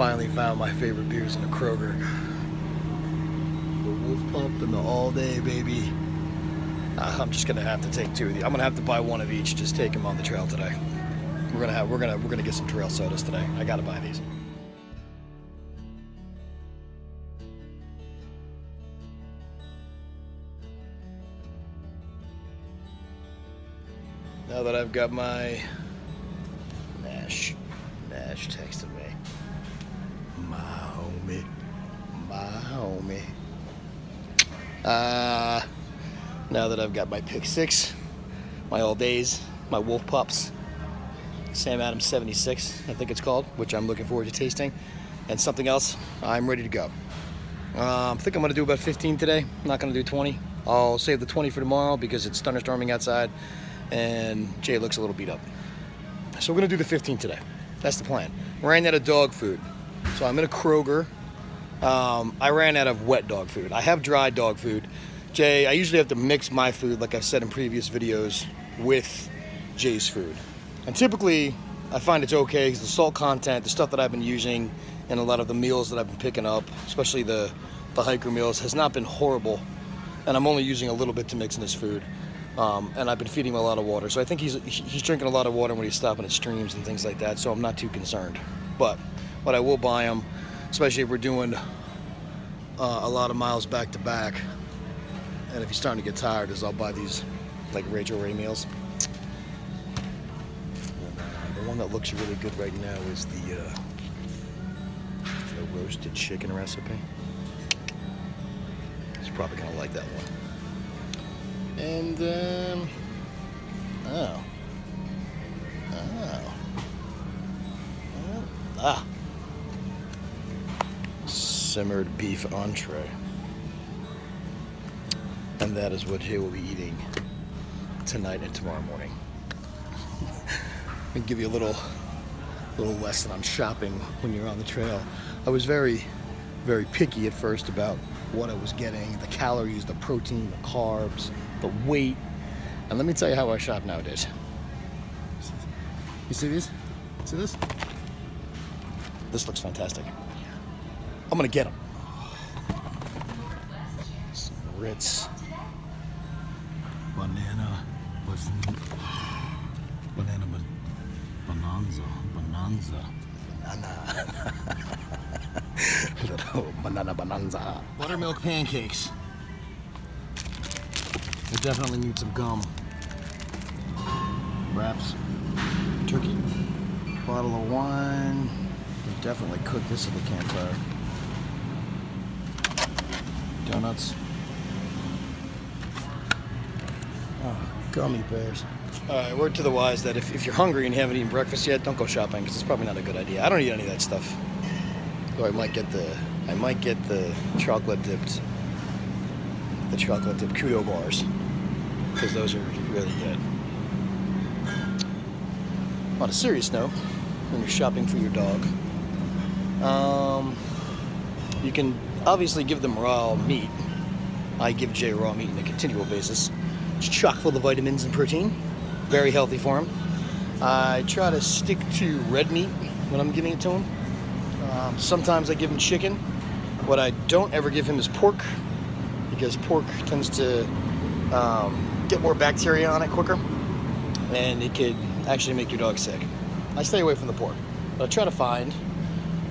finally found my favorite beers in a Kroger. The Wolf Pump and the All Day, baby. I'm just gonna have to take two of these. I'm gonna have to buy one of each. Just take them on the trail today. We're gonna get some trail sodas today. I gotta buy these. Now that I've got my Nash texted me. My homie. Now that I've got my Pick 6, my All Days, my Wolf Pups, Sam Adams 76, I think it's called, which I'm looking forward to tasting, and something else, I'm ready to go. I think I'm gonna do about 15 today. I'm not gonna do 20. I'll save the 20 for tomorrow because it's thunderstorming outside and Jay looks a little beat up. So we're gonna do the 15 today. That's the plan. Ran out of dog food. So I'm in a Kroger. I ran out of wet dog food. I have dry dog food. Jay, I usually have to mix my food, like I've said in previous videos, with Jay's food. And typically, I find it's okay because the salt content, the stuff that I've been using in a lot of the meals that I've been picking up, especially the hiker meals, has not been horrible. And I'm only using a little bit to mix in his food. And I've been feeding him a lot of water. So I think he's drinking a lot of water when he's stopping at streams and things like that. So I'm not too concerned. But what I will buy him, especially if we're doing a lot of miles back to back, and if he's starting to get tired, is I'll buy these like Rachel Ray meals. And, the one that looks really good right now is the roasted chicken recipe. He's probably gonna like that one. And simmered beef entree. And that is what Jay will be eating tonight and tomorrow morning. I'll give you a little lesson on shopping when you're on the trail. I was very, very picky at first about what I was getting, the calories, the protein, the carbs, the weight. And let me tell you how I shop nowadays. You see these? See this? This looks fantastic. I'm gonna get them. Some Ritz. Banana bonanza. Buttermilk pancakes. I definitely need some gum. Wraps. Turkey. Bottle of wine. Can definitely cook this at the campfire. Donuts. Oh, gummy bears. Alright, word to the wise that if you're hungry and you haven't eaten breakfast yet, don't go shopping because it's probably not a good idea. I don't eat any of that stuff. So I might get the chocolate dipped Kudo bars because those are really good. On a serious note, when you're shopping for your dog, you can obviously give them raw meat. I give Jay raw meat on a continual basis. It's chock full of vitamins and protein. Very healthy for him. I try to stick to red meat when I'm giving it to him. Sometimes I give him chicken. What I don't ever give him is pork because pork tends to get more bacteria on it quicker and it could actually make your dog sick. I stay away from the pork. What I try to find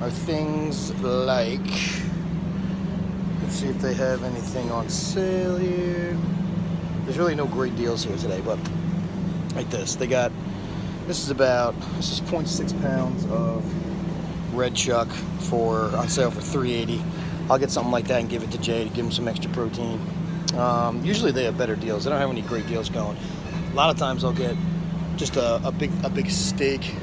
are things like, let's see if they have anything on sale here. There's really no great deals here today, but like this. This is 0.6 pounds of red chuck on sale for $3.80. I'll get something like that and give it to Jay to give him some extra protein. Usually they have better deals. They don't have any great deals going. A lot of times I'll get just a big steak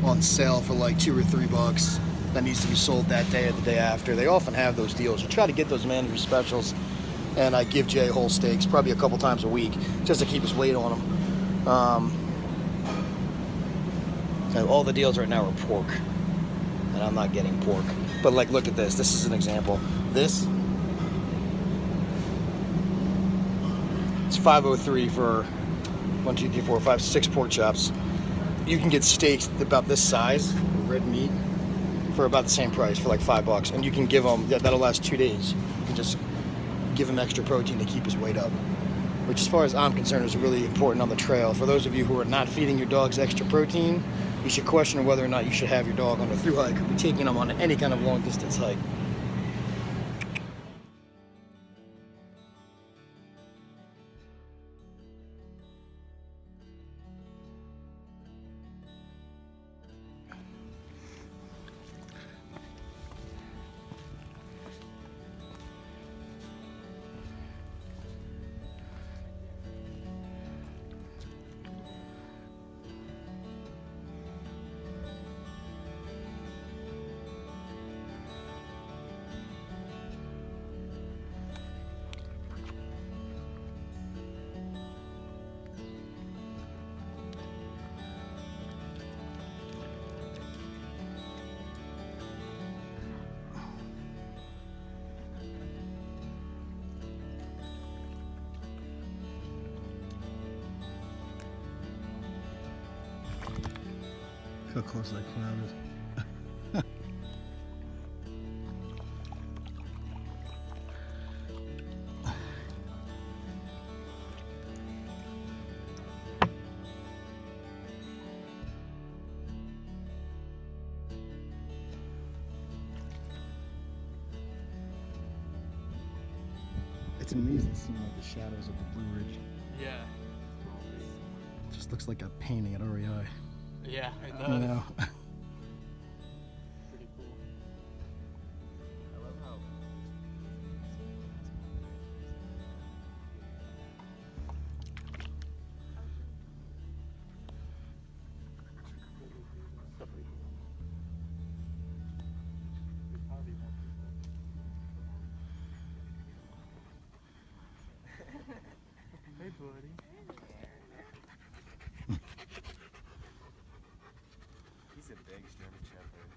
on sale for like $2 or $3 that needs to be sold that day or the day after. They often have those deals. You try to get those manager specials, and I give Jay whole steaks probably a couple times a week just to keep his weight on him. And all the deals right now are pork, and I'm not getting pork. But like, look at this. This is an example. This, it's $5.03 for 1, 2, 3, 4, 5, 6 pork chops. You can get steaks about this size, red meat, for about the same price, for like $5, and you can give him, that'll last 2 days. You can just give him extra protein to keep his weight up, which as far as I'm concerned is really important on the trail. For those of you who are not feeding your dogs extra protein, you should question whether or not you should have your dog on a thru hike or be taking them on any kind of long distance hike. How close that cloud is. It's amazing seeing like the shadows of the Blue Ridge. Yeah. It just looks like a painting at REI. Yeah, it does. You know? Pretty cool. I love how Hey, buddy. he's a big German Shepherd.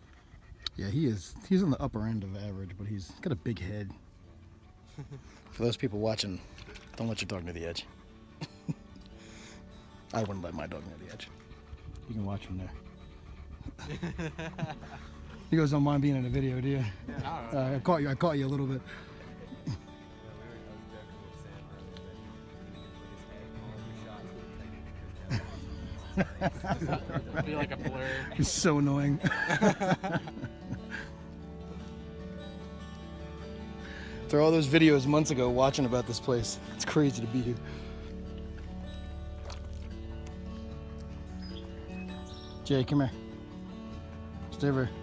Yeah, he is. He's on the upper end of average, but he's got a big head. For those people watching, don't let your dog near the edge. I wouldn't let my dog near the edge. You can watch him there. You guys don't mind being in a video, do you? Yeah, I caught you a little bit. It'd be like a blur. He's so annoying. After all those videos months ago watching about this place, it's crazy to be here. Jay, come here. Stay over here.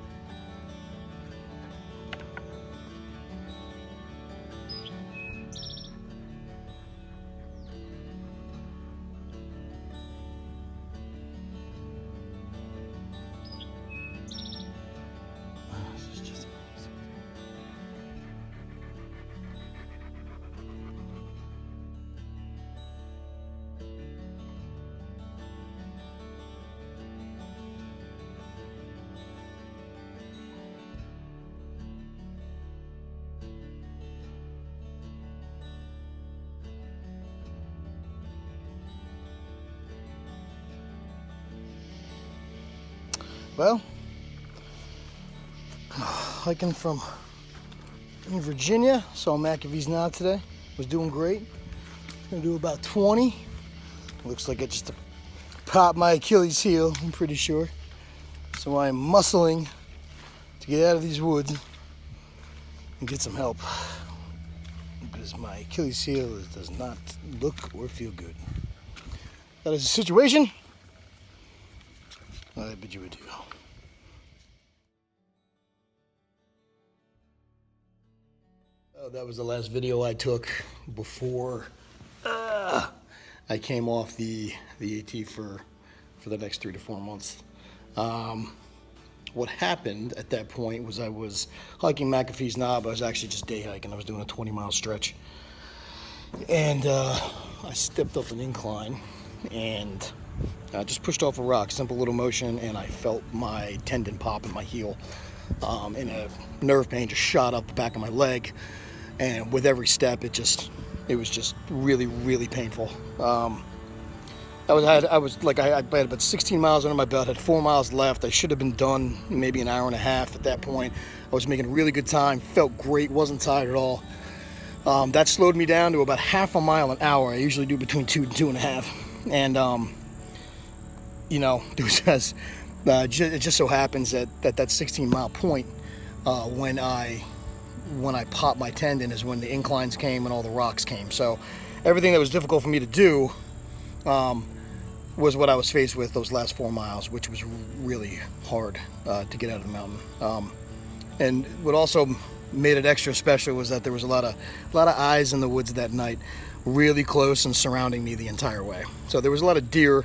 This is just amazing. Well, hiking from in Virginia, saw Macafee's now today. Was doing great. Gonna do about 20. Looks like I just popped my Achilles heel, I'm pretty sure. So I'm muscling to get out of these woods and get some help, because my Achilles heel does not look or feel good. That is the situation. I bid you adieu. Oh, that was the last video I took before I came off the AT for the next 3 to 4 months. What happened at that point was I was hiking Macafee's Knob. I was actually just day hiking. I was doing a 20-mile stretch. And I stepped up an incline and I just pushed off a rock, simple little motion, and I felt my tendon pop in my heel. And a nerve pain just shot up the back of my leg. And with every step, it was just really, really painful. I had about 16 miles under my belt, had 4 miles left. I should have been done maybe an hour and a half at that point. I was making really good time, felt great, wasn't tired at all. That slowed me down to about half a mile an hour. I usually do between 2 and 2.5. And, you know, it just so happens that 16-mile point, when I popped my tendon, is when the inclines came and all the rocks came. So everything that was difficult for me to do was what I was faced with those last 4 miles, which was really hard to get out of the mountain. And what also made it extra special was that there was a lot of eyes in the woods that night, really close and surrounding me the entire way. So there was a lot of deer,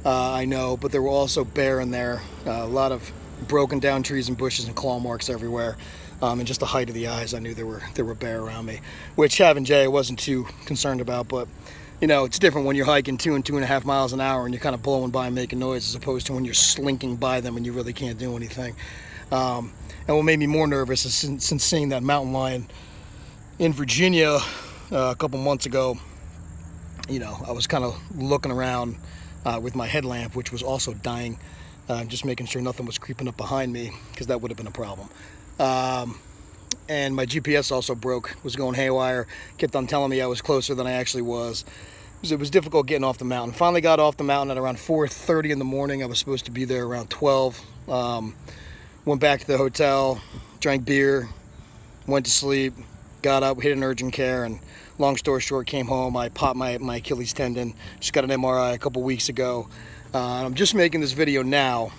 I know, but there were also bear in there, a lot of broken down trees and bushes and claw marks everywhere. And just the height of the eyes, I knew there were bear around me, which having Jay I wasn't too concerned about. But you know, it's different when you're hiking 2 and 2.5 miles an hour and you're kind of blowing by and making noise, as opposed to when you're slinking by them and you really can't do anything. And what made me more nervous is since seeing that mountain lion in Virginia a couple months ago, you know, I was kind of looking around with my headlamp, which was also dying, just making sure nothing was creeping up behind me, because that would have been a problem. And my GPS also broke, was going haywire, kept on telling me I was closer than I actually was. It was difficult getting off the mountain. Finally got off the mountain at around 4:30 in the morning. I was supposed to be there around 12. Went back to the hotel, drank beer, went to sleep, got up, hit an urgent care, and long story short, came home. I popped my Achilles tendon, just got an MRI a couple weeks ago. I'm just making this video now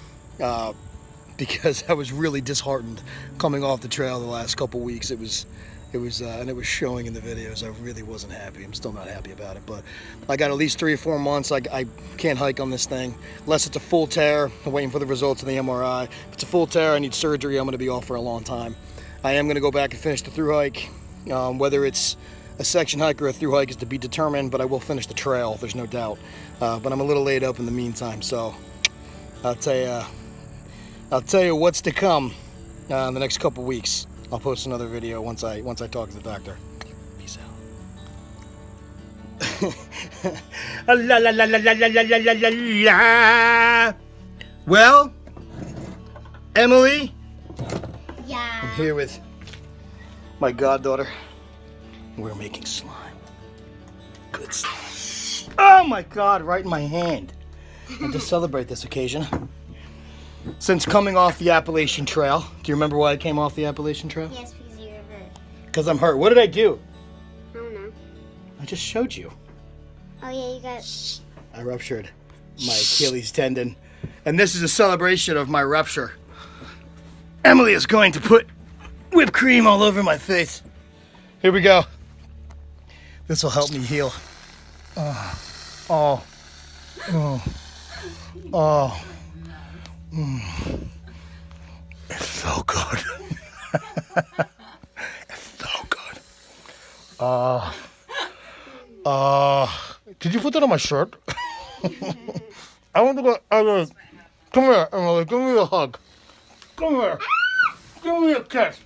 because I was really disheartened coming off the trail the last couple weeks. It was and it was showing in the videos. I really wasn't happy. I'm still not happy about it, but I got at least 3 or 4 months. I can't hike on this thing unless it's a full tear. I'm waiting for the results of the MRI. If it's a full tear, I need surgery. I'm going to be off for a long time. I am going to go back and finish the through hike. Whether it's a section hike or a through hike is to be determined, but I will finish the trail, there's no doubt. But I'm a little laid up in the meantime, so I'll tell you what's to come in the next couple weeks. I'll post another video once I talk to the doctor. Peace out. La la la la la la la la la la. Well, Emily, Yeah. I'm here with my goddaughter. We're making slime. Good slime. Oh my God! Right in my hand. And to celebrate this occasion, since coming off the Appalachian Trail, do you remember why I came off the Appalachian Trail? Yes, because you're hurt. Because I'm hurt. What did I do? I don't know. I just showed you. Oh yeah, you got. I ruptured my Achilles tendon, and this is a celebration of my rupture. Emily is going to put whipped cream all over my face. Here we go. This will help me heal. Oh. It felt good. It felt good. Did you put that on my shirt? I want to go. Come here, Emily. Give me a hug. Come here. Give me a kiss.